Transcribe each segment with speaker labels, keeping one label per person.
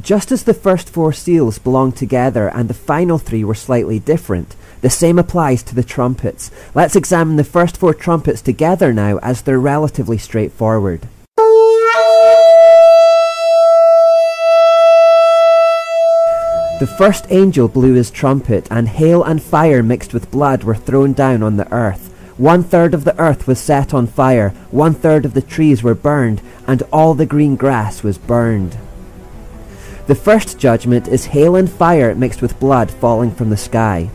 Speaker 1: Just as the first 4 seals belong together and the final 3 were slightly different, the same applies to the trumpets. Let's examine the first 4 trumpets together now, as they're relatively straightforward. The first angel blew his trumpet, and hail and fire mixed with blood were thrown down on the earth. 1/3 of the earth was set on fire, 1/3 of the trees were burned, and all the green grass was burned. The first judgment is hail and fire mixed with blood falling from the sky.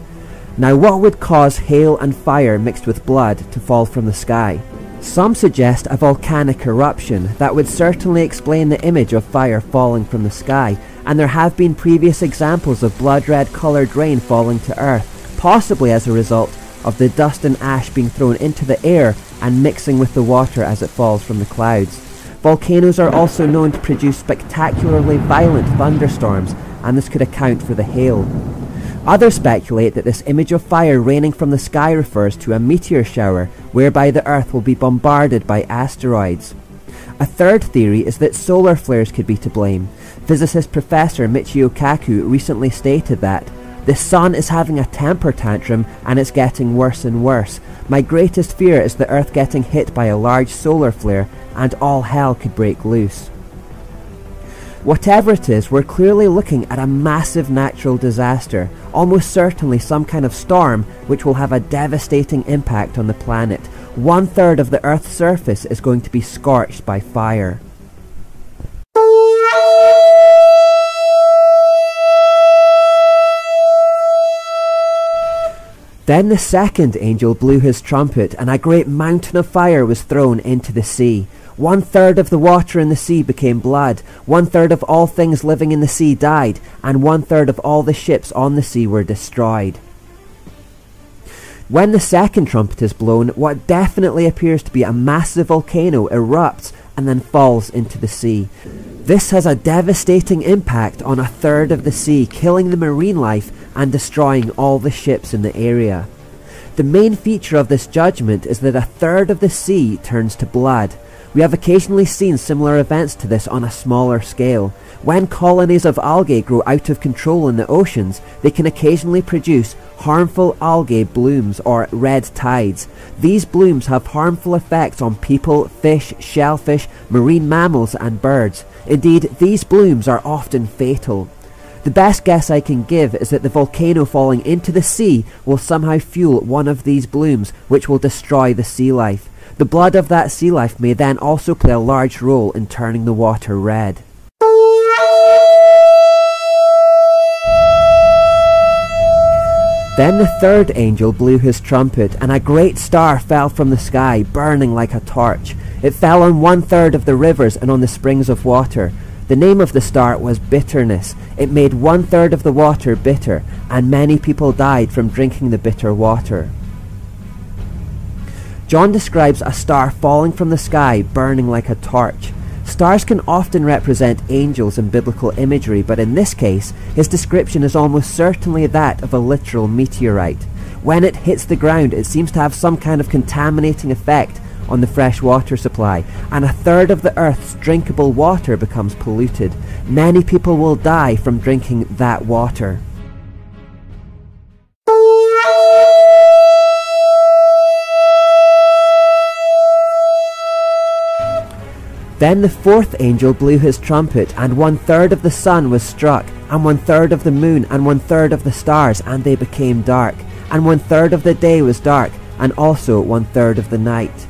Speaker 1: Now what would cause hail and fire mixed with blood to fall from the sky? Some suggest a volcanic eruption. That would certainly explain the image of fire falling from the sky, and there have been previous examples of blood-red coloured rain falling to earth, possibly as a result of the dust and ash being thrown into the air and mixing with the water as it falls from the clouds. Volcanoes are also known to produce spectacularly violent thunderstorms, and this could account for the hail. Others speculate that this image of fire raining from the sky refers to a meteor shower, whereby the Earth will be bombarded by asteroids. A third theory is that solar flares could be to blame. Physicist Professor Michio Kaku recently stated that, "The sun is having a temper tantrum and it's getting worse and worse. My greatest fear is the Earth getting hit by a large solar flare and all hell could break loose." Whatever it is, we're clearly looking at a massive natural disaster, almost certainly some kind of storm which will have a devastating impact on the planet. 1/3 of the Earth's surface is going to be scorched by fire. Then the second angel blew his trumpet, and a great mountain of fire was thrown into the sea. 1/3 of the water in the sea became blood, 1/3 of all things living in the sea died, and 1/3 of all the ships on the sea were destroyed. When the second trumpet is blown, what definitely appears to be a massive volcano erupts and then falls into the sea. This has a devastating impact on 1/3 of the sea, killing the marine life and destroying all the ships in the area. The main feature of this judgment is that 1/3 of the sea turns to blood. We have occasionally seen similar events to this on a smaller scale. When colonies of algae grow out of control in the oceans, they can occasionally produce harmful algae blooms or red tides. These blooms have harmful effects on people, fish, shellfish, marine mammals and birds. Indeed, these blooms are often fatal. The best guess I can give is that the volcano falling into the sea will somehow fuel one of these blooms, which will destroy the sea life. The blood of that sea life may then also play a large role in turning the water red. Then the third angel blew his trumpet, and a great star fell from the sky, burning like a torch. It fell on 1/3 of the rivers and on the springs of water. The name of the star was Bitterness. It made 1/3 of the water bitter, and many people died from drinking the bitter water. John describes a star falling from the sky, burning like a torch. Stars can often represent angels in biblical imagery, but in this case, his description is almost certainly that of a literal meteorite. When it hits the ground, it seems to have some kind of contaminating effect on the fresh water supply, and 1/3 of the Earth's drinkable water becomes polluted. Many people will die from drinking that water. Then the fourth angel blew his trumpet, and 1/3 of the sun was struck, and 1/3 of the moon, and 1/3 of the stars, and they became dark, and 1/3 of the day was dark, and also 1/3 of the night.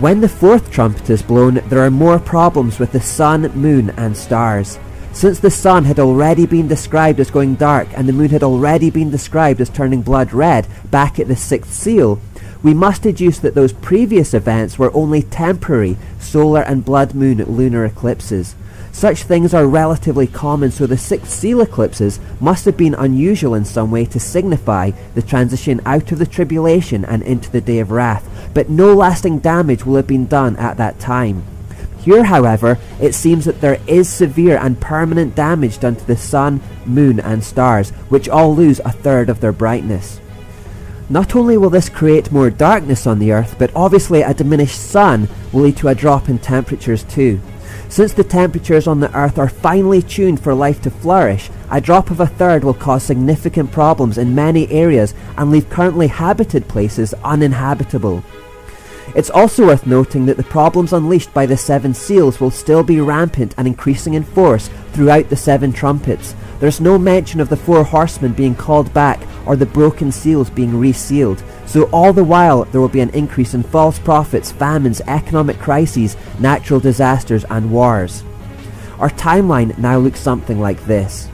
Speaker 1: When the fourth trumpet is blown, there are more problems with the sun, moon, and stars. Since the sun had already been described as going dark, and the moon had already been described as turning blood red back at the sixth seal, we must deduce that those previous events were only temporary solar and blood moon lunar eclipses. Such things are relatively common, so the sixth seal eclipses must have been unusual in some way to signify the transition out of the tribulation and into the day of wrath, but no lasting damage will have been done at that time. Here, however, it seems that there is severe and permanent damage done to the sun, moon, and stars, which all lose 1/3 of their brightness. Not only will this create more darkness on the Earth, but obviously a diminished sun will lead to a drop in temperatures too. Since the temperatures on the earth are finely tuned for life to flourish, a drop of a third will cause significant problems in many areas and leave currently habited places uninhabitable. It's also worth noting that the problems unleashed by the 7 seals will still be rampant and increasing in force throughout the 7 trumpets. There's no mention of the 4 horsemen being called back or the broken seals being resealed, so all the while there will be an increase in false prophets, famines, economic crises, natural disasters and wars. Our timeline now looks something like this.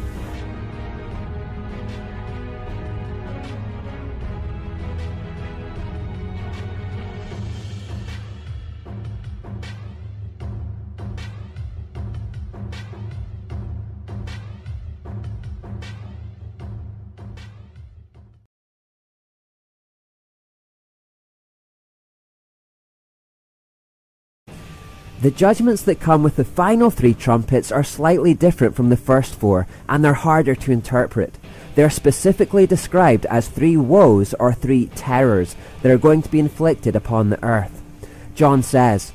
Speaker 1: The judgments that come with the final 3 trumpets are slightly different from the first 4, and they're harder to interpret. They are specifically described as 3 woes or 3 terrors that are going to be inflicted upon the earth. John says,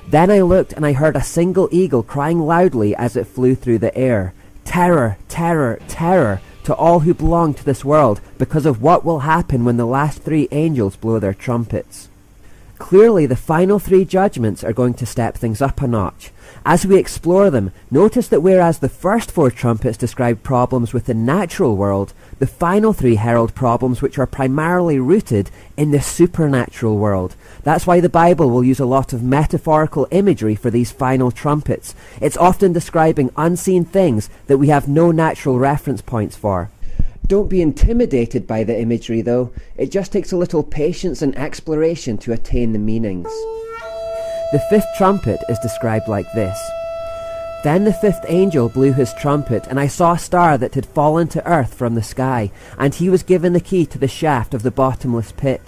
Speaker 1: "Then I looked and I heard a single eagle crying loudly as it flew through the air, 'Terror, terror, terror to all who belong to this world because of what will happen when the last 3 angels blow their trumpets.'" Clearly, the final 3 judgments are going to step things up a notch. As we explore them, notice that whereas the first 4 trumpets describe problems with the natural world, the final 3 herald problems which are primarily rooted in the supernatural world. That's why the Bible will use a lot of metaphorical imagery for these final trumpets. It's often describing unseen things that we have no natural reference points for. Don't be intimidated by the imagery though, it just takes a little patience and exploration to attain the meanings. The 5th trumpet is described like this. "Then the 5th angel blew his trumpet, and I saw a star that had fallen to earth from the sky, and he was given the key to the shaft of the bottomless pit.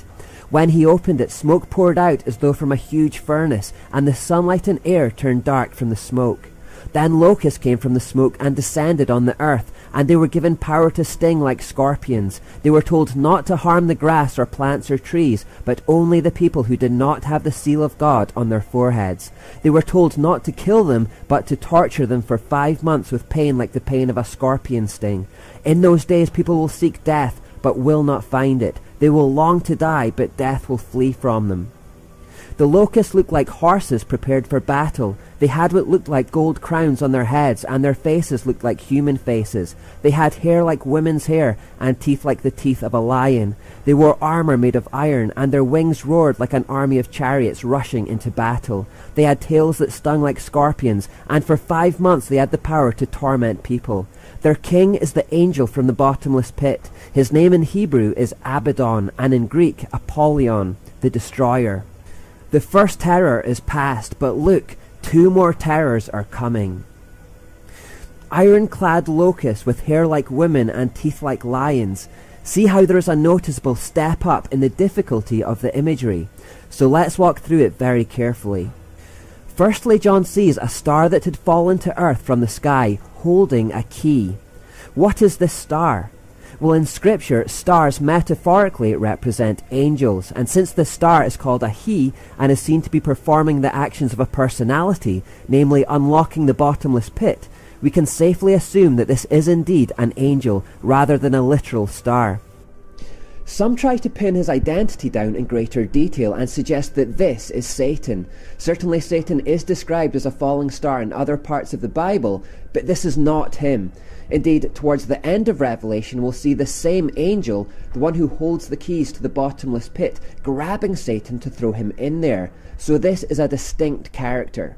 Speaker 1: When he opened it, smoke poured out as though from a huge furnace, and the sunlight and air turned dark from the smoke. Then locusts came from the smoke and descended on the earth, and they were given power to sting like scorpions. They were told not to harm the grass or plants or trees, but only the people who did not have the seal of God on their foreheads. They were told not to kill them, but to torture them for 5 months with pain like the pain of a scorpion sting. In those days people will seek death, but will not find it. They will long to die, but death will flee from them. The locusts looked like horses prepared for battle. They had what looked like gold crowns on their heads, and their faces looked like human faces. They had hair like women's hair, and teeth like the teeth of a lion. They wore armor made of iron, and their wings roared like an army of chariots rushing into battle. They had tails that stung like scorpions, and for 5 months they had the power to torment people. Their king is the angel from the bottomless pit. His name in Hebrew is Abaddon, and in Greek Apollyon, the destroyer. The first terror is past, but look, 2 more terrors are coming. Iron-clad locusts with hair like women and teeth like lions. See how there is a noticeable step up in the difficulty of the imagery. So let's walk through it very carefully. Firstly, John sees a star that had fallen to earth from the sky, holding a key. What is this star? Well, in Scripture, stars metaphorically represent angels, and since the star is called a he and is seen to be performing the actions of a personality, namely unlocking the bottomless pit, we can safely assume that this is indeed an angel rather than a literal star. Some try to pin his identity down in greater detail and suggest that this is Satan. Certainly Satan is described as a falling star in other parts of the Bible, but this is not him. Indeed, towards the end of Revelation, we'll see the same angel, the one who holds the keys to the bottomless pit, grabbing Satan to throw him in there. So this is a distinct character.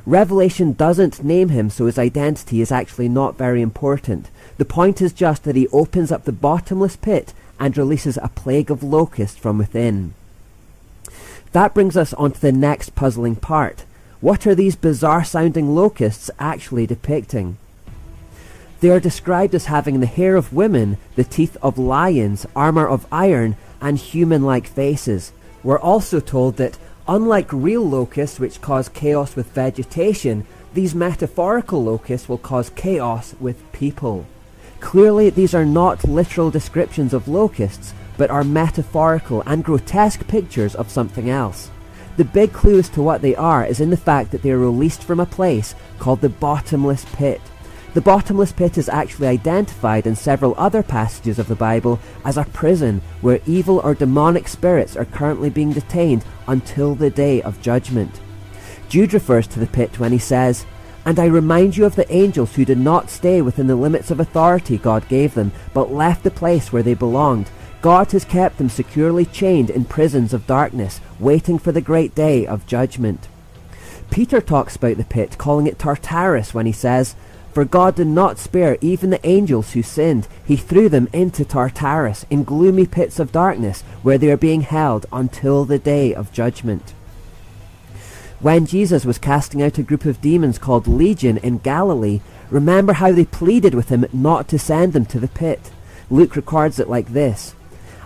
Speaker 1: Revelation doesn't name him, so his identity is actually not very important. The point is just that he opens up the bottomless pit and releases a plague of locusts from within. That brings us on to the next puzzling part. What are these bizarre-sounding locusts actually depicting? They are described as having the hair of women, the teeth of lions, armor of iron, and human-like faces. We're also told that, unlike real locusts which cause chaos with vegetation, these metaphorical locusts will cause chaos with people. Clearly, these are not literal descriptions of locusts, but are metaphorical and grotesque pictures of something else. The big clue as to what they are is in the fact that they are released from a place called the bottomless pit. The bottomless pit is actually identified in several other passages of the Bible as a prison where evil or demonic spirits are currently being detained until the day of judgment. Jude refers to the pit when he says, "And I remind you of the angels who did not stay within the limits of authority God gave them, but left the place where they belonged. God has kept them securely chained in prisons of darkness, waiting for the great day of judgment." Peter talks about the pit, calling it Tartarus when he says, "For God did not spare even the angels who sinned. He threw them into Tartarus, in gloomy pits of darkness, where they are being held until the day of judgment." When Jesus was casting out a group of demons called Legion in Galilee, remember how they pleaded with him not to send them to the pit. Luke records it like this: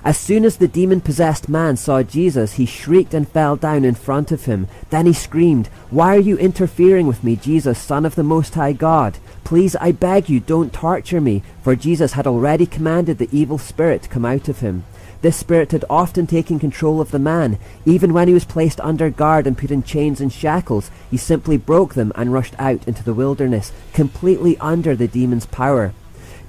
Speaker 1: "As soon as the demon-possessed man saw Jesus, he shrieked and fell down in front of him. Then he screamed, 'Why are you interfering with me, Jesus, Son of the Most High God? Please, I beg you, don't torture me,' for Jesus had already commanded the evil spirit to come out of him. This spirit had often taken control of the man. Even when he was placed under guard and put in chains and shackles, he simply broke them and rushed out into the wilderness, completely under the demon's power.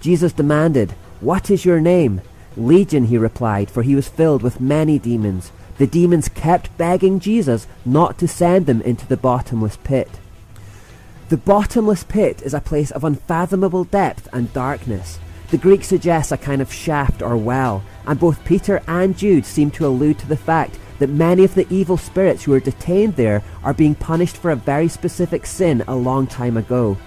Speaker 1: Jesus demanded, 'What is your name?' 'Legion,' he replied, for he was filled with many demons. The demons kept begging Jesus not to send them into the bottomless pit." The bottomless pit is a place of unfathomable depth and darkness. The Greek suggests a kind of shaft or well, and both Peter and Jude seem to allude to the fact that many of the evil spirits who are detained there are being punished for a very specific sin a long time ago.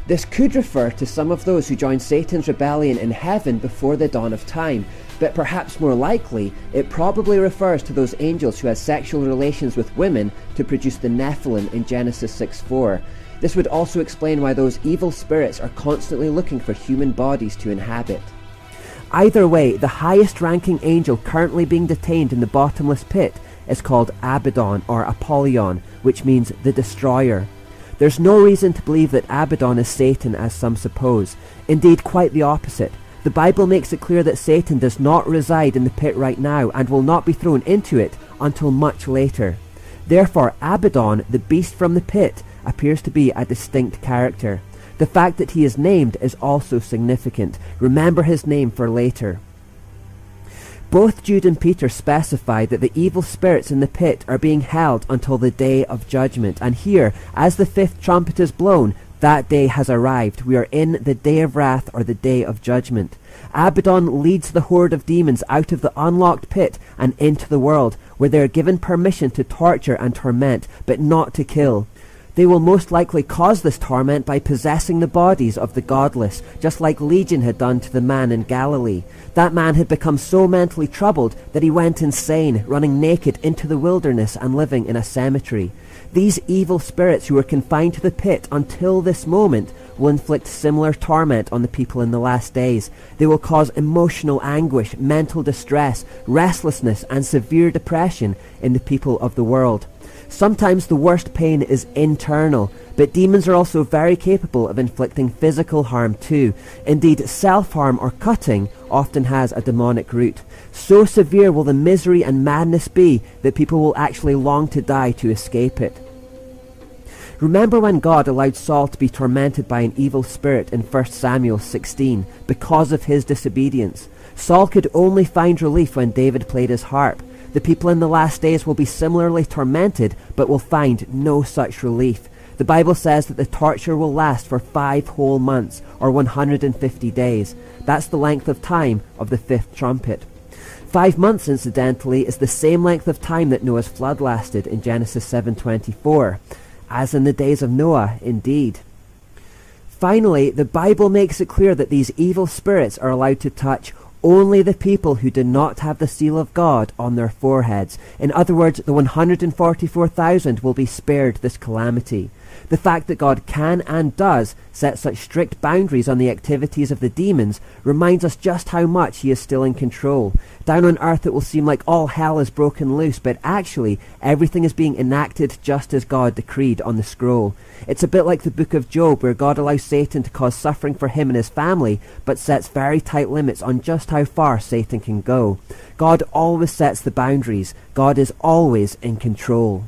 Speaker 1: This could refer to some of those who joined Satan's rebellion in heaven before the dawn of time, but perhaps more likely, it probably refers to those angels who had sexual relations with women to produce the Nephilim in Genesis 6:4. This would also explain why those evil spirits are constantly looking for human bodies to inhabit. Either way, the highest-ranking angel currently being detained in the bottomless pit is called Abaddon or Apollyon, which means the destroyer. There's no reason to believe that Abaddon is Satan, as some suppose. Indeed, quite the opposite. The Bible makes it clear that Satan does not reside in the pit right now and will not be thrown into it until much later. Therefore, Abaddon, the beast from the pit, appears to be a distinct character. The fact that he is named is also significant. Remember his name for later. Both Jude and Peter specify that the evil spirits in the pit are being held until the day of judgment, and here, as the fifth trumpet is blown, that day has arrived. We are in the day of wrath, or the day of judgment. Abaddon leads the horde of demons out of the unlocked pit and into the world, where they are given permission to torture and torment, but not to kill. They will most likely cause this torment by possessing the bodies of the godless, just like Legion had done to the man in Galilee. That man had become so mentally troubled that he went insane, running naked into the wilderness and living in a cemetery. These evil spirits who were confined to the pit until this moment will inflict similar torment on the people in the last days. They will cause emotional anguish, mental distress, restlessness, and severe depression in the people of the world. Sometimes the worst pain is internal, but demons are also very capable of inflicting physical harm too. Indeed, self-harm or cutting often has a demonic root. So severe will the misery and madness be that people will actually long to die to escape it. Remember when God allowed Saul to be tormented by an evil spirit in 1 Samuel 16 because of his disobedience? Saul could only find relief when David played his harp. The people in the last days will be similarly tormented, but will find no such relief. The Bible says that the torture will last for 5 whole months, or 150 days. That's the length of time of the fifth trumpet. 5 months, incidentally, is the same length of time that Noah's flood lasted in Genesis 7:24. As in the days of Noah, indeed. Finally, the Bible makes it clear that these evil spirits are allowed to touch only the people who do not have the seal of God on their foreheads. In other words, the 144,000 will be spared this calamity. The fact that God can and does set such strict boundaries on the activities of the demons reminds us just how much he is still in control. Down on earth it will seem like all hell is broken loose, but actually everything is being enacted just as God decreed on the scroll. It's a bit like the book of Job, where God allows Satan to cause suffering for him and his family, but sets very tight limits on just how far Satan can go. God always sets the boundaries. God is always in control.